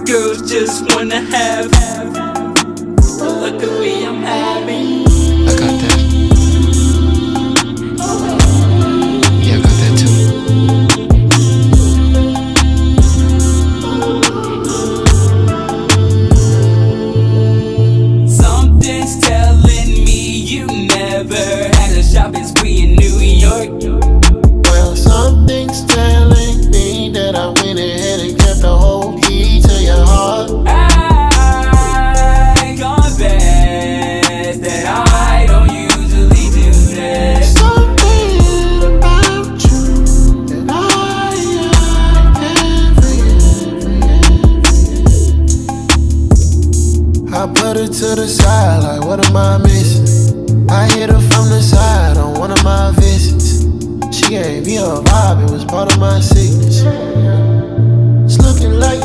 girls just wanna have. But luckily I'm having. I got that. Yeah, I got that too. Something's telling me you never had a shopping spree in New York. Well, something's telling me that I went ahead and kept the whole key to your heart. I confess that I don't usually do that. Something about you that I can't forget. I put her to the side, like what am I missing? I hit her from the side on one of my visits. She gave me a vibe, it was part of my sickness. It's looking like